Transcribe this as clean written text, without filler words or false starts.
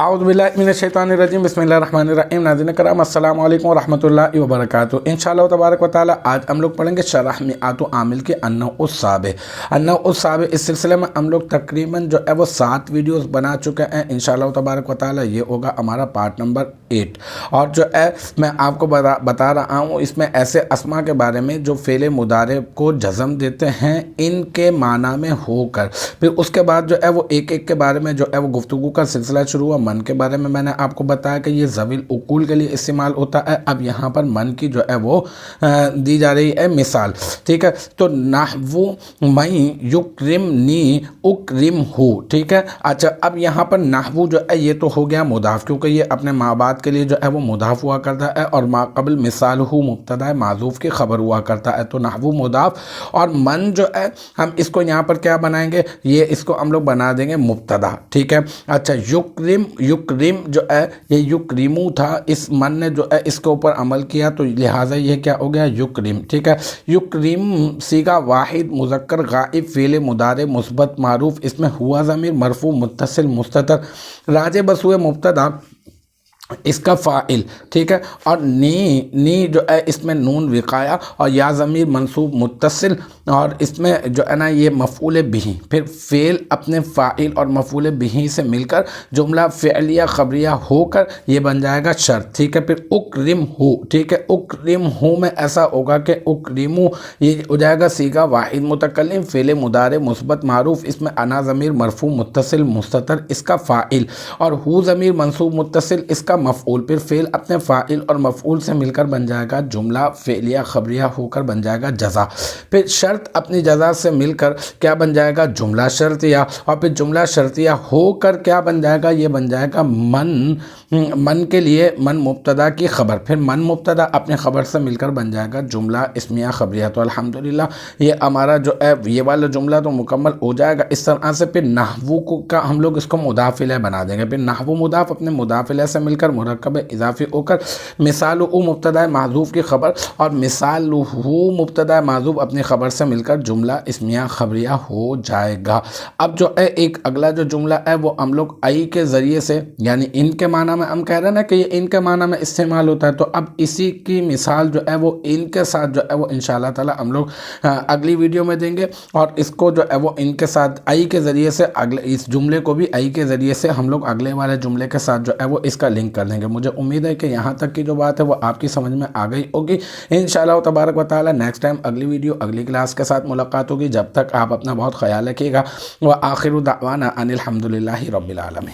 اعوذ باللہ من الشیطان الرجیم بسم اللہ الرحمن الرحیم۔ ناظرین کرام السلام علیکم ورحمۃ اللہ وبرکاتہ۔ انشاءاللہ تبارک و تعالی آج ہم لوگ پڑھیں گے شرح میعات عامل کے النوع السابع۔ النوع السابع اس سلسلے میں ہم لوگ تقریباً جو ہے وہ 7 ویڈیوز بنا چکے ہیں۔ انشاءاللہ تبارک و تعالی یہ ہوگا ہمارا پارٹ نمبر 8، اور جو ہے میں آپ کو بتا رہا ہوں اس میں ایسے اسما کے بارے میں جو فعل مضارع کو جزم دیتے ہیں ان کے معنی میں ہو کر، پھر اس کے بعد جو ہے وہ ایک ایک کے بارے میں جو ہے وہ گفتگو کا سلسلہ شروع ہوا۔ من کے بارے میں نے آپ کو بتایا کہ یہ ذوی العقول کے لیے استعمال ہوتا ہے۔ اب یہاں پر من کی جو ہے وہ دی جا رہی ہے مثال، ٹھیک ہے۔ تو نحو من یکرمنی اکرمہ، ٹھیک ہے۔ اچھا اب یہاں پر نحو جو ہے یہ تو ہو گیا مضاف، کیونکہ یہ اپنے ما بعد کے لیے جو ہے وہ مضاف ہوا کرتا ہے، اور ما قبل مثالہ مبتدا معذوف کی خبر ہوا کرتا ہے، تو نحو مضاف، اور من جو ہے ہم اس کو یہاں پر کیا بنائیں گے، یہ اس کو ہم لوگ بنا دیں گے مبتدا، ٹھیک ہے۔ اچھا یکرم جو ہے یہ یکرمو تھا، اس من نے جو ہے اس کے اوپر عمل کیا تو لہٰذا یہ کیا ہو گیا یکرم، ٹھیک ہے۔ یکرم صیغہ واحد مذکر غائب فعل مضارع مثبت معروف، اس میں ہوا ضمیر مرفوع متصل مستتر راجع بس ہوئے مبتدا اس کا فاعل، ٹھیک ہے۔ اور نی جو ہے اس میں نون وقایا اور یا ضمیر منصوب متصل، اور اس میں جو ہے نا یہ مفعول بہ، پھر فعل اپنے فاعل اور مفعول بہ سے مل کر جملہ فعلیہ خبریہ ہو کر یہ بن جائے گا شرط، ٹھیک ہے۔ پھر اکرم ہو، ٹھیک ہے۔ اکرم ہو میں ایسا ہوگا کہ اکرمو یہ ہو جائے گا صیغہ واحد متکلم فعل مضارع مثبت معروف، اس میں انا ضمیر مرفوع متصل مستتر اس کا فاعل، اور ہو ضمیر منصوب متصل اس کا مفعول، پھر فعل اپنے فاعل اور مفعول سے مل کر بن جائے گا جملہ فعلیہ خبریہ ہو کر بن جائے گا جزا، پھر شرط اپنی جزا سے مل کر کیا بن جائے گا جملہ شرطیہ، اور پھر جملہ شرطیہ ہو کر کیا بن جائے گا، یہ بن جائے گا من کے لیے من مبتدا کی خبر، پھر من مبتدا اپنے خبر سے مل کر بن جائے گا جملہ اسمیہ خبریہ۔ تو الحمدللہ یہ ہمارا جو ہے یہ والا جملہ تو مکمل ہو جائے گا اس طرح سے۔ پھر نحو کا ہم لوگ اس کو مضاف الیہ بنا دیں گے، پھر نحو مضاف اپنے مضاف الیہ سے مل کر مرکب اضافی ہو کر مثال مبتدا معذوف کی خبر، اور مثال مبتدا معذوف اپنی خبر سے مل کر جملہ اسمیہ خبریہ ہو جائے گا۔ اب جو ہے ایک اگلا جو جملہ ہے وہ ہم لوگ ای کے ذریعے سے، یعنی ان کے معنی میں ہم کہہ رہے ہیں نا کہ یہ ان کے معنی میں استعمال ہوتا ہے، تو اب اسی کی مثال جو ہے وہ ان کے ساتھ جو ہے وہ انشاءاللہ تعالی ہم لوگ اگلی ویڈیو میں دیں گے، اور اس کو جو ہے وہ ان کے ساتھ ای کے ذریعے سے اگلے اس جملے کو بھی ای کے ذریعے سے ہم لوگ اگلے والے جملے کے ساتھ جو ہے وہ اس کا لنک کر دیں گے۔ مجھے امید ہے کہ یہاں تک کی جو بات ہے وہ آپ کی سمجھ میں آ گئی ہوگی۔ انشاءاللہ تبارک و تعالی نیکسٹ ٹائم اگلی ویڈیو اگلی کلاس کے ساتھ ملاقات ہوگی۔ جب تک آپ اپنا بہت خیال رکھیے گا۔ وآخر دعوانا ان الحمدللہ رب العالمین۔